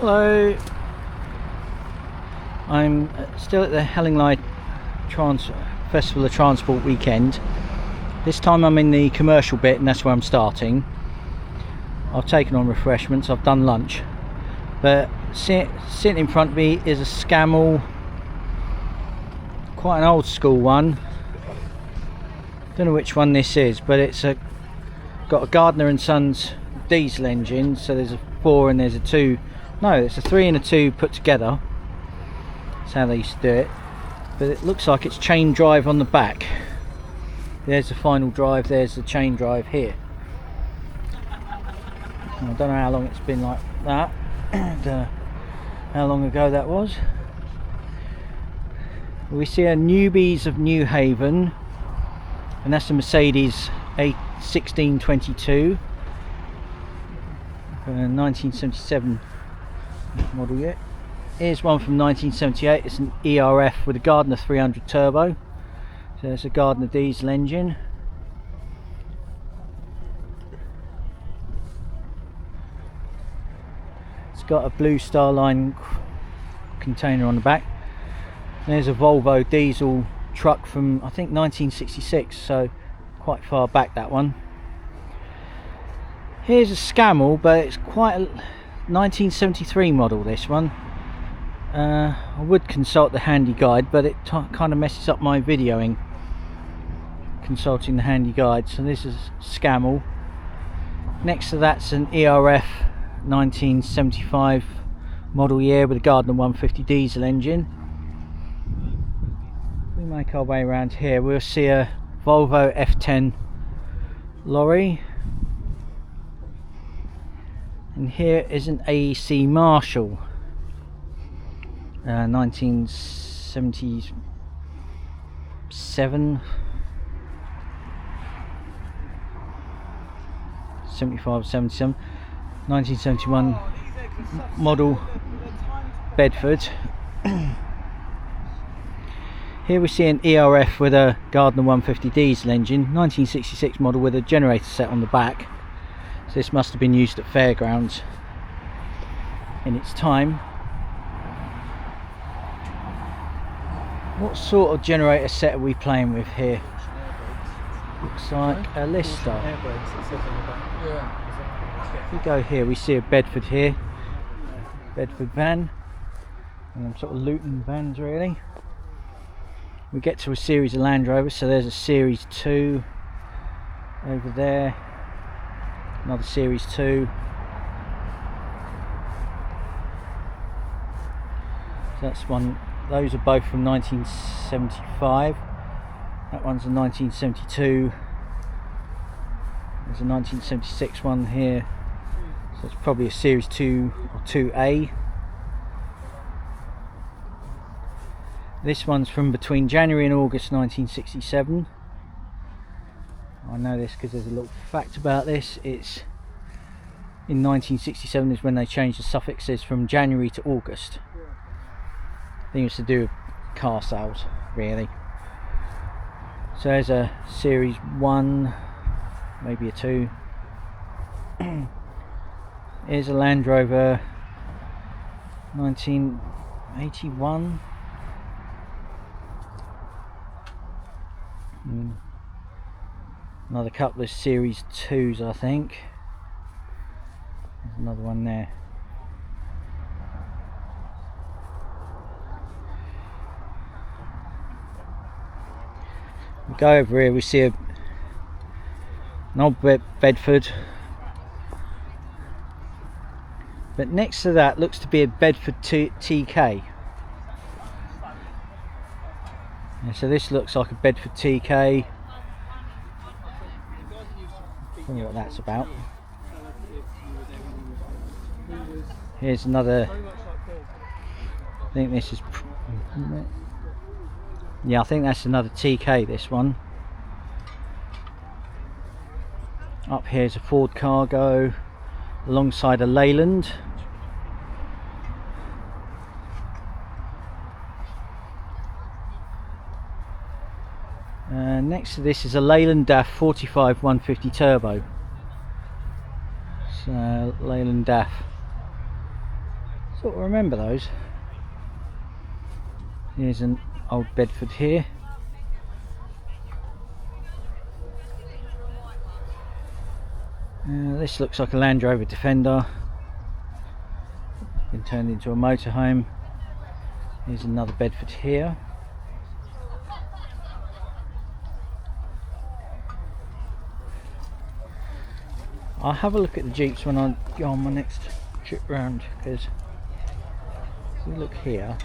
Hello, I'm still at the Hellingly Festival of Transport weekend. This time I'm in the commercial bit and that's where I'm starting. I've taken on refreshments, I've done lunch, but sitting in front of me is a Scammell, quite an old school one. Don't know which one this is, but it's got a Gardner and Sons diesel engine, so there's a 4 and there's a 2. No, it's a 3 and a 2 put together. That's how they used to do it. But it looks like it's chain drive on the back. There's the final drive, there's the chain drive here. I don't know how long it's been like that, and how long ago that was. We see a Newbies of New Haven, and that's a Mercedes A1622, 1977 model year. Here's one from 1978. It's an ERF with a Gardner 300 turbo. So there's a Gardner diesel engine. It's got a Blue Star Line container on the back. There's a Volvo diesel truck from I think 1966, so quite far back that one. Here's a Scammell, but it's quite a 1973 model, this one. I would consult the handy guide, but it kind of messes up my videoing consulting the handy guide. So this is Scammell. Next to that's an ERF 1975 model year with a Gardner 150 diesel engine. We make our way around here, we'll see a Volvo F10 lorry, and here is an AC Marshall 1977, 75, 77, 1971 model Bedford. Here we see an ERF with a Gardner 150 diesel engine, 1966 model with a generator set on the back. So this must have been used at fairgrounds in its time. What sort of generator set are we playing with here? Looks like a Lister. If we go here, we see a Bedford here. Bedford van. And sort of Luton vans really. We get to a series of Land Rovers, so there's a Series 2 over there. Another Series 2. So that's one. Those are both from 1975. That one's a 1972. There's a 1976 one here. So it's probably a Series 2 or 2A. This one's from between January and August 1967. I know this because there's a little fact about this. It's in 1967 is when they changed the suffixes from January to August. I think it's to do with car sales, really. So there's a Series 1, maybe a 2. Here's a Land Rover 1981. Another couple of Series 2s, I think. There's another one there. We go over here, we see an old Bedford, but next to that looks to be a Bedford TK. Yeah, so this looks like a Bedford TK. I don't know what that's about. Here's another. I think this is. Yeah, I think that's another TK, this one. Up here's a Ford Cargo alongside a Leyland. Next to this is a Leyland DAF 45 150 turbo. So Leyland DAF. Sort of remember those. Here's an old Bedford here. This looks like a Land Rover Defender. Been turned into a motorhome. Here's another Bedford here. I'll have a look at the Jeeps when I go on my next trip round, because if we look here,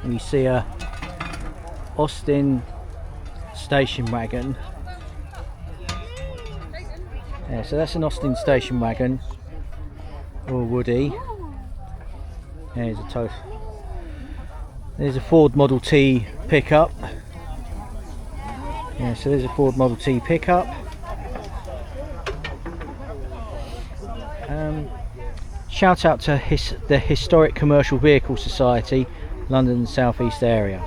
we see a Austin station wagon. Yeah, so that's an Austin station wagon, or Woody. There's a total. There's a Ford Model T pickup. Yeah, so there's a Ford Model T pickup. Shout out to the Historic Commercial Vehicle Society, London and South East area.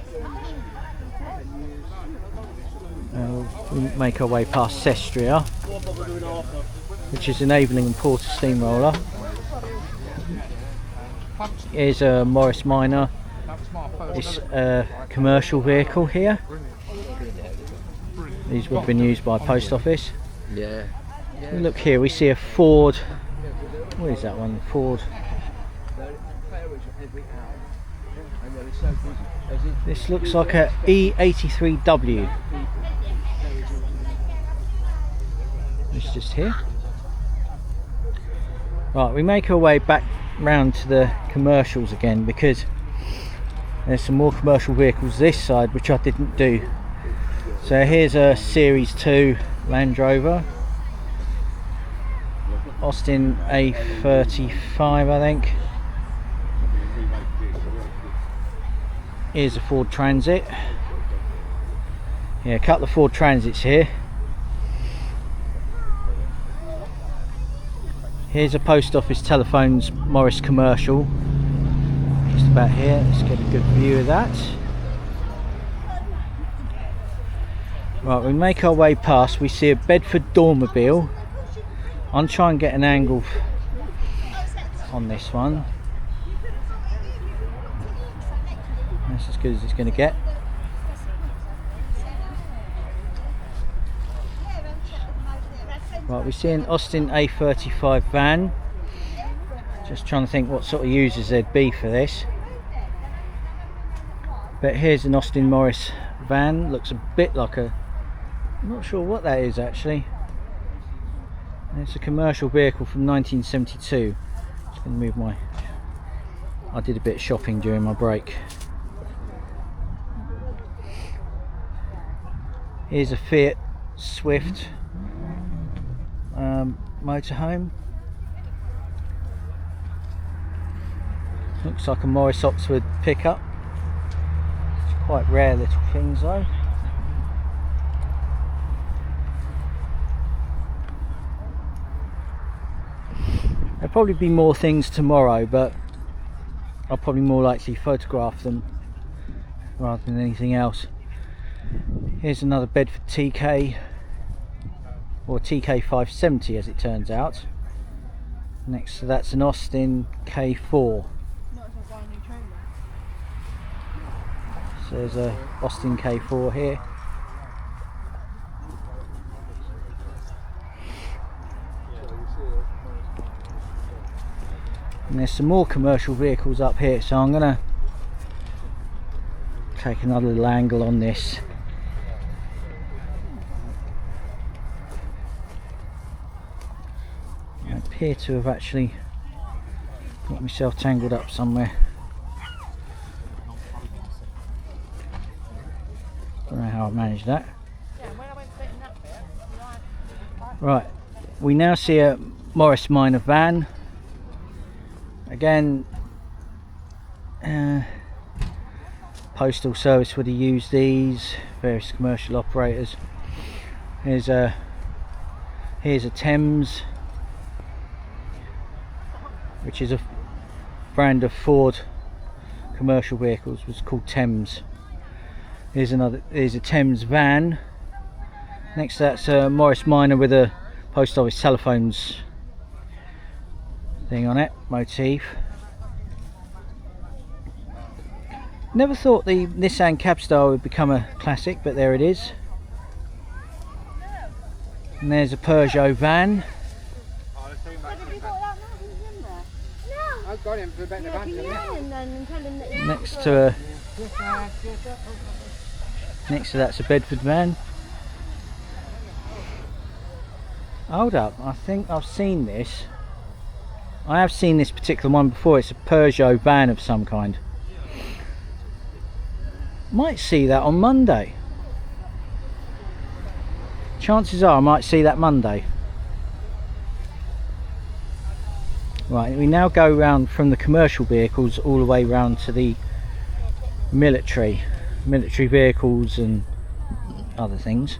We make our way past Sestria, which is enabling and Porter steamroller. Here's a Morris Minor. It's a commercial vehicle here. These would have been used by post office. Yeah. Look here, we see a Ford. What is that one? Ford. This looks like a E83W. It's just here. Right, we make our way back round to the commercials again, because there's some more commercial vehicles this side which I didn't do. So here's a Series 2 Land Rover, Austin A35 I think. Here's a Ford Transit. Yeah, a couple of Ford Transits here. Here's a post office telephones Morris commercial, just about here. Let's get a good view of that. Right, we make our way past, we see a Bedford Dormobile. I'll try and get an angle on this one. That's as good as it's going to get. Right, we see an Austin A35 van. Just trying to think what sort of users there'd be for this. But here's an Austin Morris van. Looks a bit like a... I'm not sure what that is actually. It's a commercial vehicle from 1972. Just going to move my... I did a bit of shopping during my break. Here's a Fiat Swift motorhome. Looks like a Morris Oxford pickup. It's quite rare little things though. There'll probably be more things tomorrow, but I'll probably more likely photograph them rather than anything else. Here's another Bedford TK, or TK 570 as it turns out. Next to that's an Austin K4. So there's a Austin K4 here. And there's some more commercial vehicles up here, so I'm gonna take another little angle on this. I appear to have actually got myself tangled up somewhere. Don't know how I managed that. Right, we now see a Morris Minor van. Again, postal service would have used these, various commercial operators. Here's a Thames, which is a brand of Ford commercial vehicles, was called Thames. Here's a Thames van. Next to that's a Morris Minor with a post office telephones thing on it, motif. Never thought the Nissan Cabstar would become a classic, but there it is. And there's a Peugeot van. Next to that's a Bedford van. Hold up, I think I've seen this. I have seen this particular one before. It's a Peugeot van of some kind. Might see that on Monday. Chances are I might see that Monday. Right, we now go round from the commercial vehicles all the way round to the military vehicles and other things.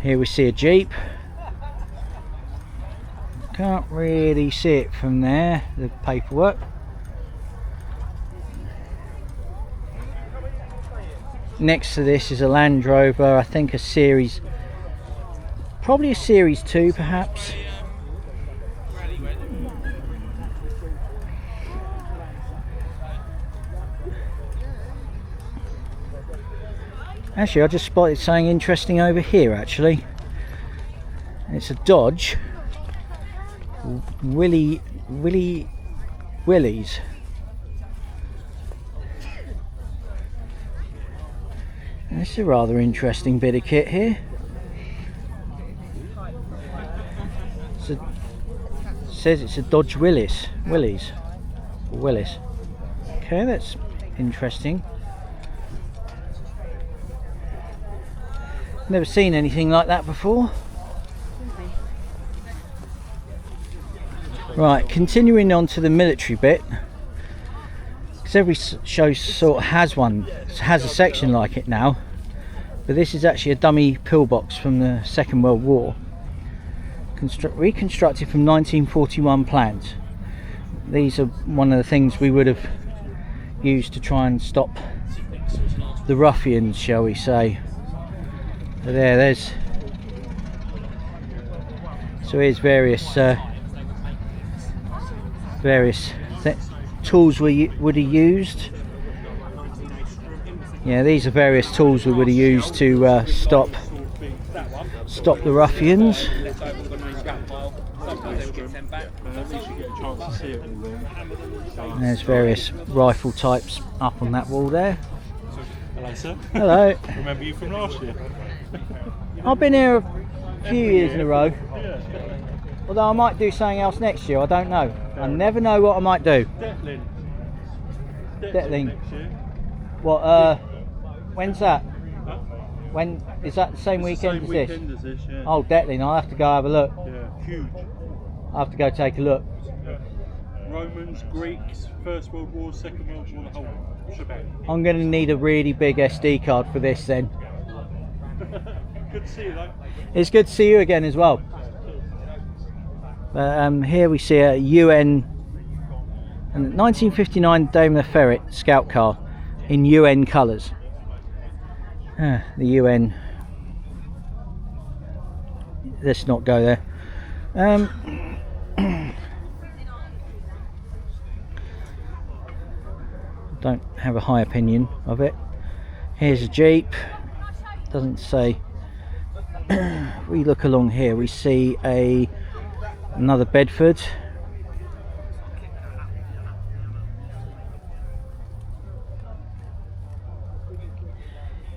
Here we see a Jeep. Can't really see it from there, the paperwork. Next to this is a Land Rover, I think a series, probably a series 2 perhaps. Actually, I just spotted something interesting over here actually. It's a Dodge Willys. This is a rather interesting bit of kit here. It says it's a Dodge Willys. Okay, that's interesting. Never seen anything like that before. Right, continuing on to the military bit. Because every show sort of has a section like it now, but this is actually a dummy pillbox from the Second World War, reconstructed from 1941 plans. These are one of the things we would have used to try and stop the ruffians, shall we say. So there's here's various tools we would have used. Yeah, these are various tools we would have used to stop the ruffians. There's various rifle types up on that wall there. Hello, sir. Hello. Remember you from last year? I've been here a few years in a row. Although I might do something else next year, I don't know. I never know what I might do. Detling. Next year. What, when's that? Huh? When is that the same weekend as this? Weekend as this, yeah. Oh, Detling, I'll have to go have a look. Yeah, huge. I'll have to go take a look. Yeah. Romans, Greeks, First World War, Second World War, the whole shebang. I'm going to need a really big SD card for this then. Good to see you though. It's good to see you again as well. Here we see a UN and 1959 Daimler Ferret scout car in UN colours. The UN. Let's not go there. Don't have a high opinion of it. Here's a Jeep. Doesn't say. We look along here, we see another Bedford.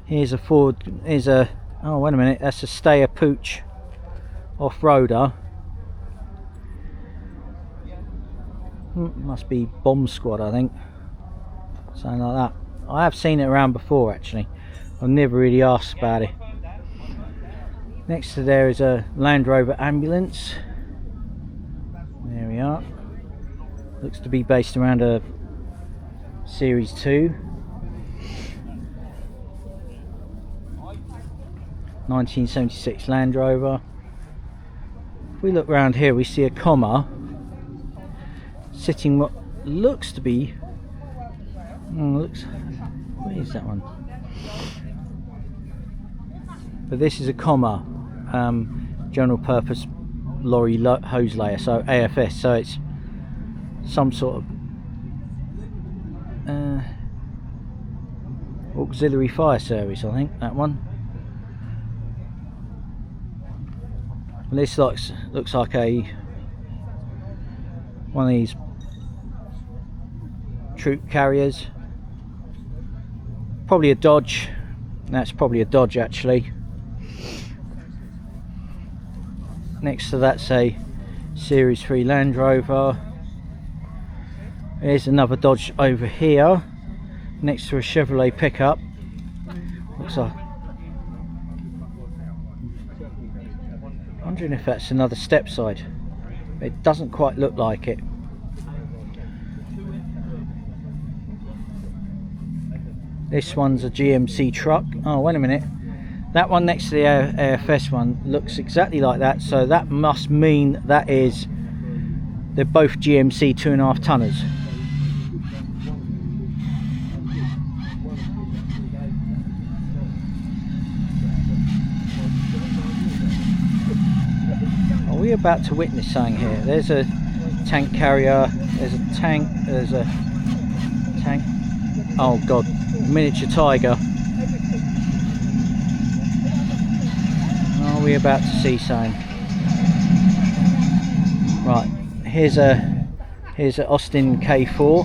Here's a Ford. Here's a. Oh, wait a minute. That's a Steyr Pooch off-roader. Must be Bomb Squad, I think. Something like that. I have seen it around before, actually. I've never really asked about it. Next to there is a Land Rover ambulance. There we are. Looks to be based around a Series 2. 1976 Land Rover. If we look around here, we see a comma sitting what looks to be. What is that one? But this is a comma, general purpose lorry hose layer, so AFS, so it's some sort of auxiliary fire service, I think, that one. And this looks like one of these troop carriers, probably a Dodge. That's probably a Dodge actually. Next to that's a Series 3 Land Rover. There's another Dodge over here next to a Chevrolet pickup. Looks like, wondering if that's another step side. It doesn't quite look like it. This one's a GMC truck. Oh, wait a minute. That one next to the AFS one looks exactly like that, so that must mean they're both GMC 2.5 tonners. Are we about to witness something here? There's a tank carrier, there's a tank, oh god, miniature tiger. Are we about to see something? Right, here's a Austin K4.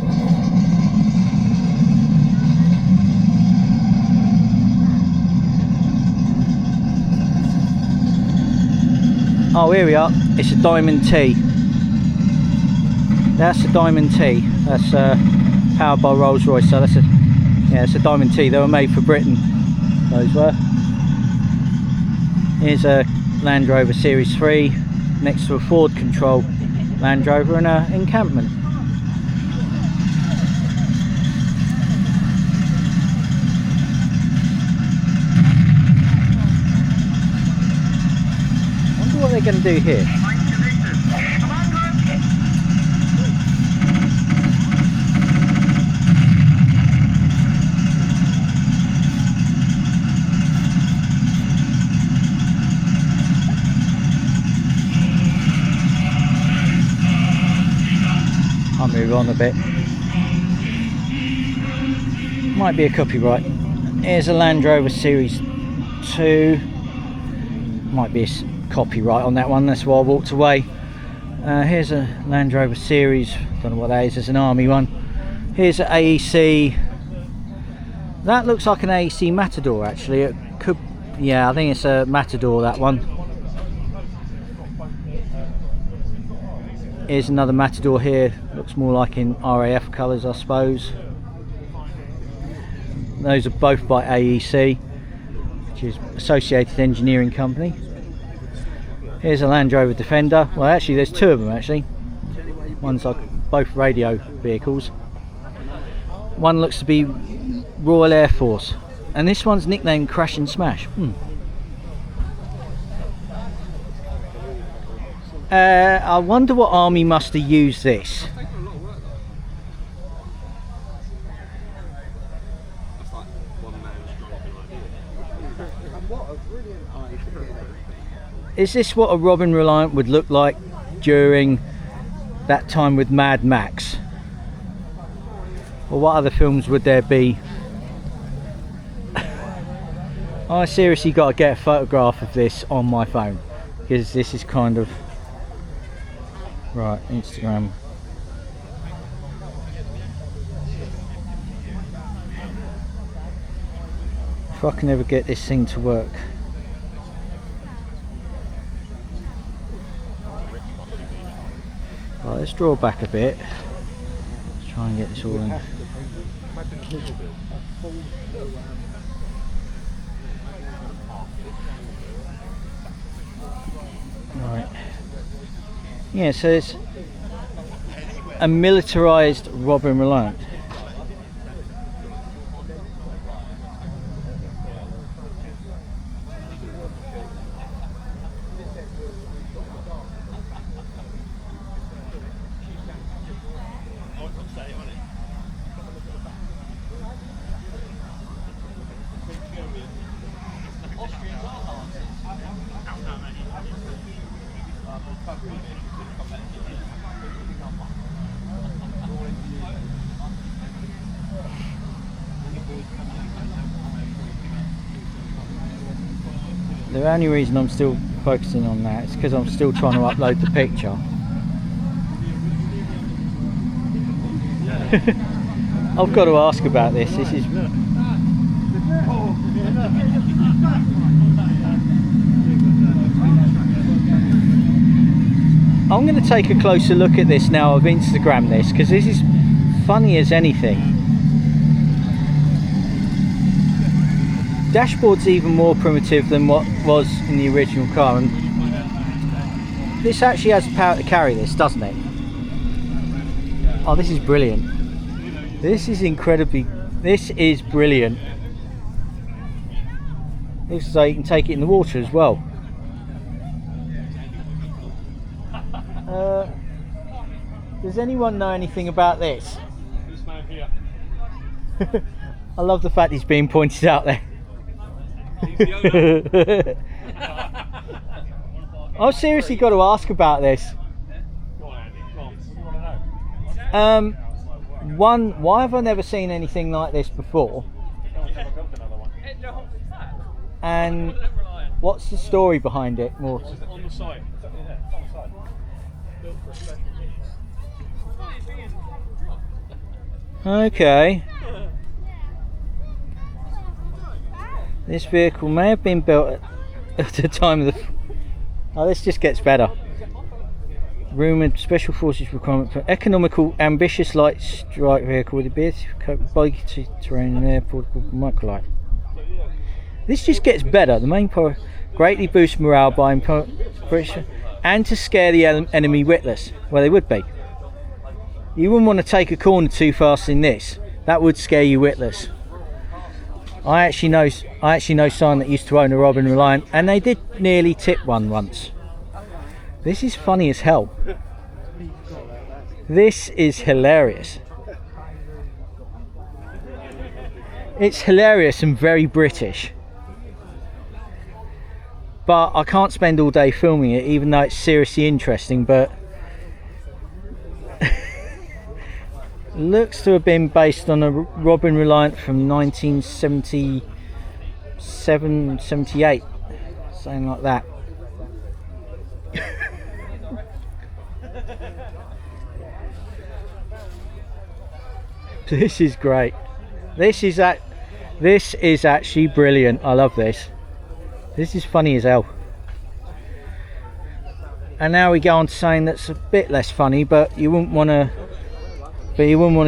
Oh, here we are. It's a Diamond T. That's a Diamond T. That's powered by Rolls-Royce. So that's it's a Diamond T. They were made for Britain. Those were. Here's a Land Rover Series 3 next to a Ford Control Land Rover and an encampment. What they're going to do here. I'll move on a bit. Might be a copyright. Here's a Land Rover Series 2. Might be a copyright on that one, that's why I walked away. Here's a Land Rover Series, don't know what that is, it's an army one. Here's an AEC. That looks like an AEC Matador actually. It could, yeah, I think it's a Matador, that one. Here's another Matador here, looks more like in RAF colours I suppose. Those are both by AEC, which is Associated Engineering Company. Here's a Land Rover Defender. Well, actually there's two of them actually. One's like both radio vehicles. One looks to be Royal Air Force. And this one's nicknamed Crash and Smash. I wonder what army must have used this. Is this what a Robin Reliant would look like during that time with Mad Max? Or what other films would there be? I seriously got to get a photograph of this on my phone, because this is kind of... Right, Instagram. If I can ever get this thing to work. Right, let's draw back a bit. Let's try and get this all in. Right. Yeah, so it's a militarised Robin Reliant. The only reason I'm still focusing on that is because I'm still trying to upload the picture. I've got to ask about this. This is... I'm going to take a closer look at this now. I've Instagrammed this because this is funny as anything. Dashboard's even more primitive than what was in the original car, and this actually has power to carry this, doesn't it? Oh, this is brilliant. This is incredibly... This is brilliant. Looks like you can take it in the water as well. Does anyone know anything about this? This man here. I love the fact he's being pointed out there. He's the owner. I've seriously got to ask about this. Go on, Andy. Go on. What do you want to know? One, why have I never seen anything like this before? And what's the story behind it? More. On the site. Okay. This vehicle may have been built at the time of the... Oh, this just gets better. Rumoured Special Forces requirement for economical, ambitious light strike vehicle with ability to cope with buggy terrain and air portable microlight. This just gets better. The main power greatly boosts morale by pressure and to scare the enemy witless. Well, they would be. You wouldn't want to take a corner too fast in this. That would scare you witless. I actually know someone that used to own a Robin Reliant, and they did nearly tip one once. This is funny as hell. This is hilarious. It's hilarious and very British. But I can't spend all day filming it, even though it's seriously interesting. But looks to have been based on a Robin Reliant from 1977, 78, something like that. This is great. This is actually brilliant. I love this. This is funny as hell. And now we go on to something that's a bit less funny, but you wouldn't want to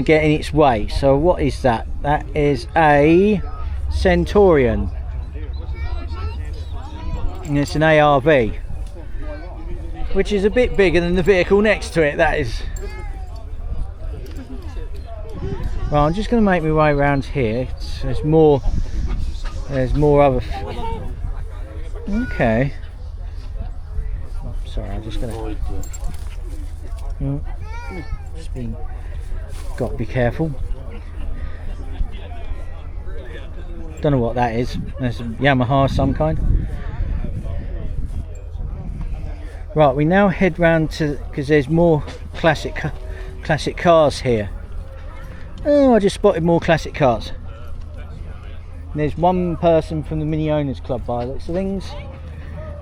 get in its way. So what is that? That is a Centurion. And it's an ARV, which is a bit bigger than the vehicle next to it. That is. Right, I'm just going to make my way around here. There's more other... Okay. Oh, sorry, I'm just going to... Just being... Got to be careful. Don't know what that is. There's a Yamaha of some kind. Right, we now head round to... because there's more classic cars here. Oh, I just spotted more classic cars. And there's one person from the Mini Owners Club by the looks of things.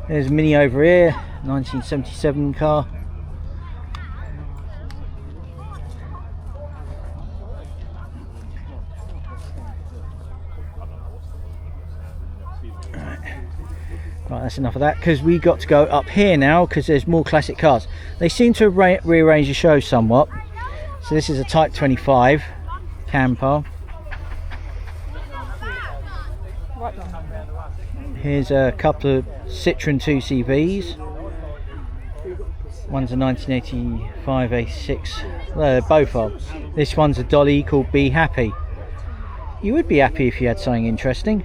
There's a Mini over here, 1977 car. Right, that's enough of that, because we got to go up here now because there's more classic cars. They seem to have rearranged the show somewhat. So this is a Type 25 camper. Here's a couple of Citroen 2CVs. One's a 1985 A6. Well, both are. This one's a Dolly called Be Happy. You would be happy if you had something interesting.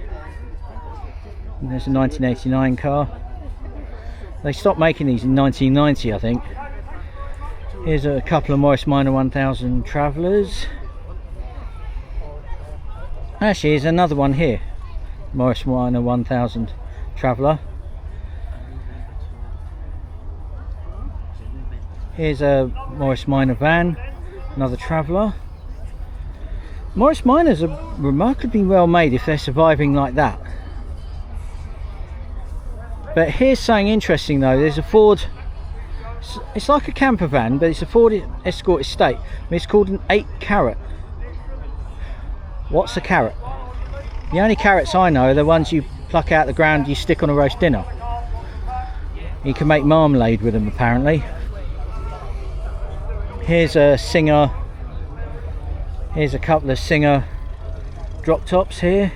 And there's a 1989 car. They stopped making these in 1990, I think. Here's a couple of Morris Minor 1000 Travellers. Actually, here's another one here. Morris Minor 1000 Traveller. Here's a Morris Minor van, another Traveller. Morris Minors are remarkably well made if they're surviving like that. But here's something interesting though. There's a Ford, it's like a camper van, but it's a Ford Escort Estate. It's called an 8 carat. What's a carrot? The only carrots I know are the ones you pluck out the ground, you stick on a roast dinner. You can make marmalade with them apparently. Here's a Singer, here's a couple of Singer drop tops here.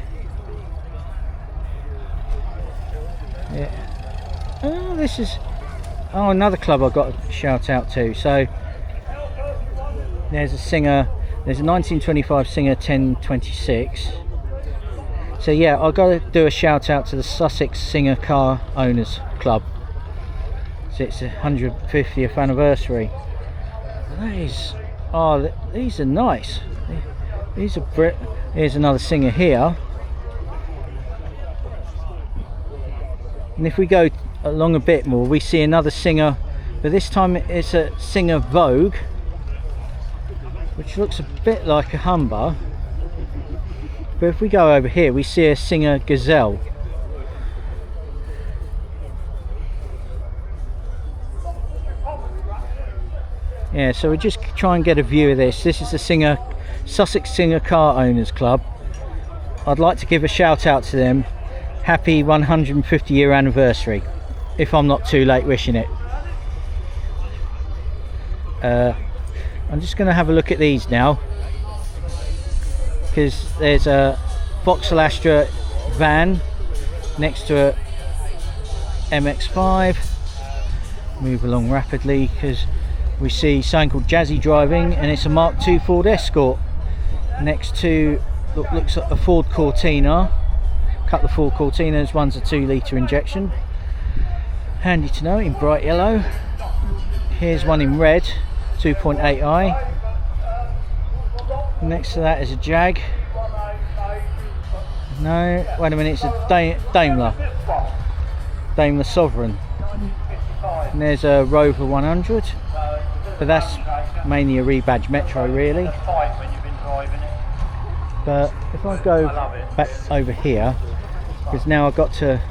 Yeah. Oh, this is, oh, another club I've got to shout out to. So there's a Singer, there's a 1925 Singer 1026. So yeah, I've got to do a shout out to the Sussex Singer Car Owners Club. So it's a 150th anniversary. That is, oh, these are nice. These are here's another Singer here. And if we go along a bit more, we see another Singer, but this time it's a Singer Vogue, which looks a bit like a Humber. But if we go over here, we see a Singer Gazelle. Yeah, so we just try and get a view of this. This is the Sussex Singer Car Owners Club. I'd like to give a shout out to them. Happy 150-year anniversary, if I'm not too late wishing it. I'm just going to have a look at these now, because there's a Vauxhall Astra van next to a MX-5. Move along rapidly because we see something called Jazzy Driving, and it's a Mark II Ford Escort next to looks like a Ford Cortina. A couple of Ford Cortinas, one's a 2-litre injection, handy to know, in bright yellow. Here's one in red, 2.8i. Next to that is a Jag. No, wait a minute, it's a Daimler Sovereign. And there's a Rover 100, but that's mainly a rebadged Metro really. But if I go back over here, because now I've got to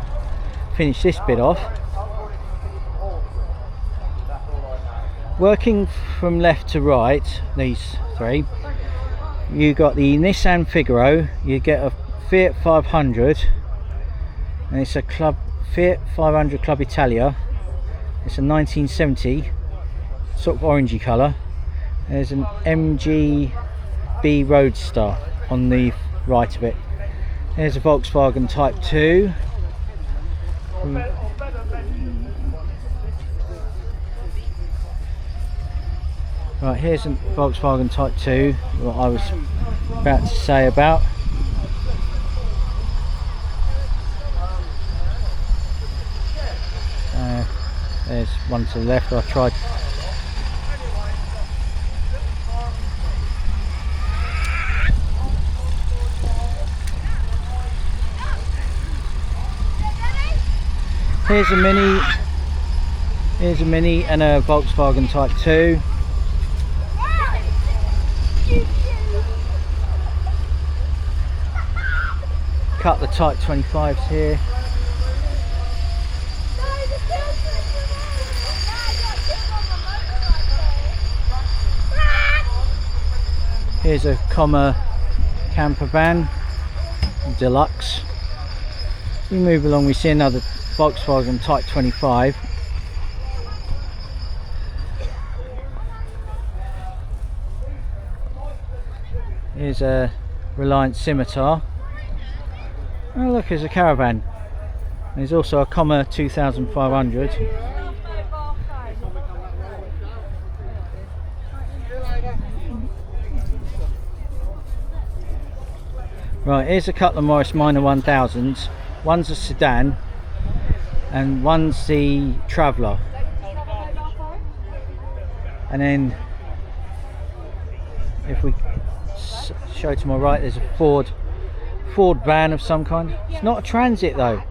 finish this bit off. Working from left to right, these three, you got the Nissan Figaro, you get a Fiat 500, and it's a Fiat 500 Club Italia. It's a 1970, sort of orangey colour. There's an MGB Roadster on the right of it. There's a Volkswagen Type 2. Right, here's a Volkswagen Type 2, what I was about to say about. There's one to the left. I tried. Here's a Mini and a Volkswagen Type 2. Cut the Type 25s here. Here's a Comma camper van, deluxe. We move along, we see another Volkswagen Type 25. Here's a Reliant Scimitar. Oh look, there's a Caravan. There's also a Comma 2500. Right, here's a couple of Morris Minor 1000s. One's a sedan and one's the Traveller. And then if we show to my right, there's a Ford van of some kind. It's not a Transit though.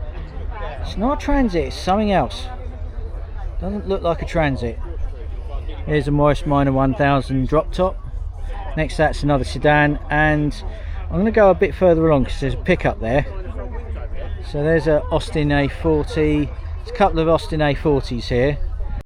It's not a Transit, it's something else. Doesn't look like a Transit. Here's a Morris Minor 1000 drop top. Next to that's another sedan, and I'm going to go a bit further along because there's a pickup there. So there's a Austin A40 There's a couple of Austin A40s here.